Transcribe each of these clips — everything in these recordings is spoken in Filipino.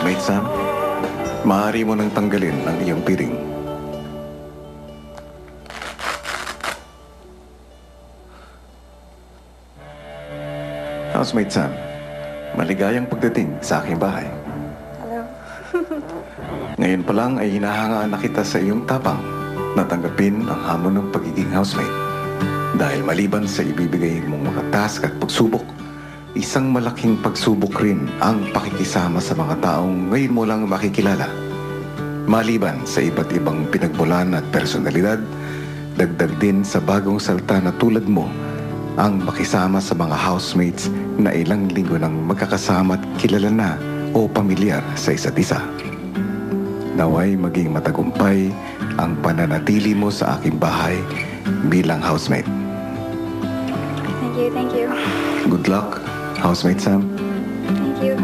Housemate Sam, maaari mo nang tanggalin ang iyong piring. Housemate Sam, maligayang pagdating sa aking bahay. Hello. Ngayon pa lang ay hinahangaan na kita sa iyong tapang na tanggapin ang hamon ng pagiging housemate. Dahil maliban sa ibibigay mong mga task at pagsubok, isang malaking pagsubok rin ang pakikisama sa mga taong ngayon mo lang makikilala. Maliban sa iba't ibang pinagmulan at personalidad, dagdag din sa bagong salta na tulad mo ang makisama sa mga housemates na ilang linggo nang magkakasama at kilala na o pamilyar sa isa't isa. Naway maging matagumpay ang pananatili mo sa aking bahay bilang housemate. Thank you. Good luck, housemate Sam. Thank you.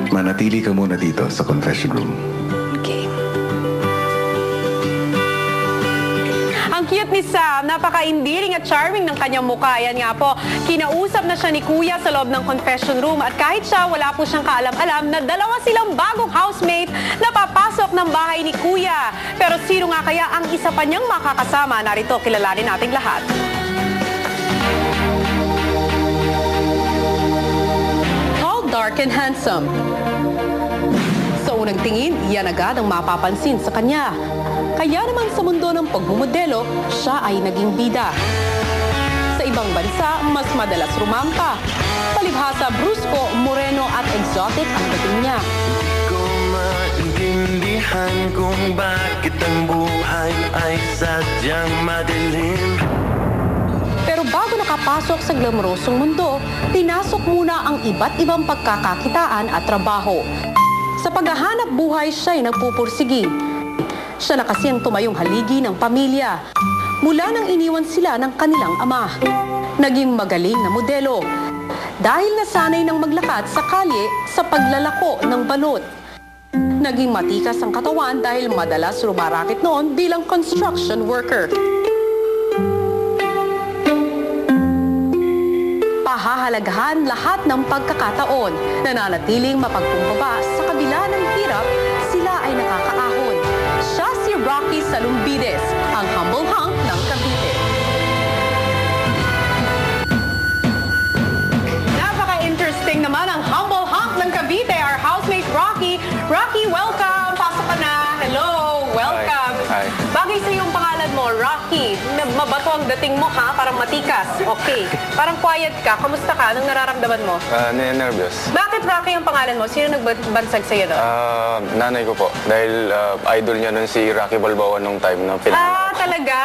Manatili ka muna dito sa confession room. Okay. Ang cute ni Sam, napaka-endearing at charming ng kanyang mukha. Yan nga po, kinausap na siya ni Kuya sa loob ng confession room at kahit siya, wala po siyang kaalam-alam na dalawa silang bagong housemate na papasok ng bahay ni Kuya. Pero sino nga kaya ang isa pa niyang makakasama? Narito, kilalanin nating lahat. Tall, dark, and handsome. Sa unang tingin, yan agad ang mapapansin sa kanya. Kaya naman sa mundo ng pagmumodelo, siya ay naging bida. Sa ibang bansa, mas madalas rumampa. Palibhasa, brusko, moreno at exotic ang dating niya. Di ko maintindihan kung bakit ang buhay ay sadyang madilim. Pero bago nakapasok sa glamorosong mundo, pinasok muna ang iba't ibang pagkakakitaan at trabaho. Sa paghahanap buhay, siya'y nagpupursigi. Siya na kasi ang tumayong haligi ng pamilya. Mula nang iniwan sila ng kanilang ama. Naging magaling na modelo. Dahil nasanay ng maglakad sa kalye sa paglalako ng balot. Naging matikas ang katawan dahil madalas rumarakit noon bilang construction worker. Pahahalagahan lahat ng pagkakataon. Nananatiling mapagkumbaba sa kabila ng hirap, sila ay nakakaahon. Siya si Rocky Salumbides, ang humble hunk ng Cavite. Napaka-interesting naman ang humble hunk ng Cavite, our housemate Rocky. Rocky, welcome! Pasok ka na. Hello! Welcome! Hi. Bagay sa iyong pangalan mo, Rocky. Mabato ang dating mo, ha? Parang matikas. Okay. Parang quiet ka. Kamusta ka? Anong nararamdaman mo? Nervous. Bakit Rocky ang pangalan mo? Sino nagbansag sa'yo doon? Nanay ko po. Dahil idol niya nun si Rocky Balboa nung time na pinanganak. Talaga?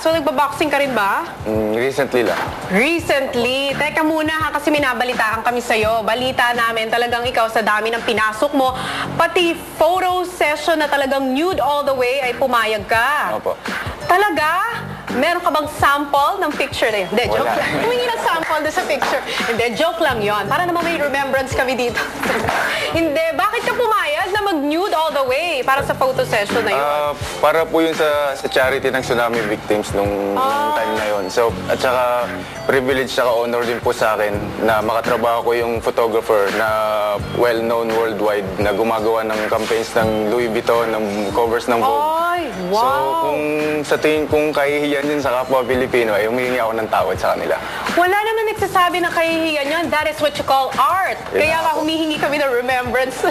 So, nagbaboxing ka rin ba? Recently lang. Recently? Teka muna ha, kasi may nabalitaan kami sa'yo. Balita namin, talagang ikaw sa dami ng pinasok mo, pati photo session na talagang nude all the way ay pumayag ka. Opo. Talaga? Meron ka bang sample ng picture na yun? Hindi, joke lang. Humingi ng sample doon sa picture. Hindi, joke lang yon. Para naman may remembrance kami dito. Hindi, bakit ka pumayag na mag-nude all the way para sa photo session na yun? Para po yun sa charity ng tsunami victims nung time na yun. So, at saka privilege saka honor din po sa akin na makatrabaho ko yung photographer na well-known worldwide na gumagawa ng campaigns ng Louis Vuitton, ng covers ng Vogue. Ay, wow! So, kung sa tingin kong kahihiyan yun sa kapwa Pilipino, ay humingi ako ng tawad sa kanila. Wala naman nagsasabi na kahihiyan yun. That is what you call art. Yun Kaya nga nga po. humihingi kami ng remembrance.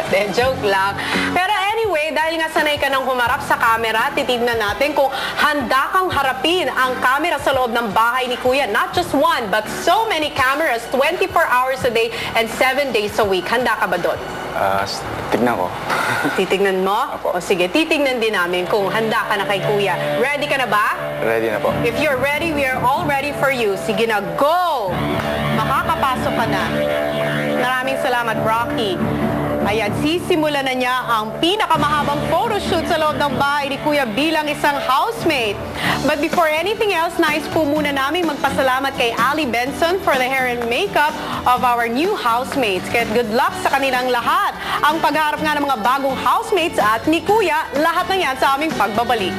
De, joke lang. Pero anyway, dahil nga sanay ka ng humarap sa camera, titignan natin kung handa kang harapin ang camera sa loob ng bahay ni Kuya. Not just one, but so many cameras, 24 hours a day and 7 days a week. Handa ka ba doon? Tignan ko. Titignan mo? Apo. O sige, titignan din namin kung handa ka na kay Kuya. Ready ka na ba? Ready na po. If you're ready, we are all ready for you. Sige na, go! Makakapasok ka na. Maraming salamat, Rocky. Ayan, sisimula na niya ang pinakamahabang photoshoot sa loob ng bahay ni Kuya bilang isang housemate. But before anything else, nais po muna namin magpasalamat kay Ali Benson for the hair and makeup of our new housemates. Kaya good luck sa kanilang lahat. Ang pagharap nga ng mga bagong housemates at ni Kuya, lahat na yan sa aming pagbabalik.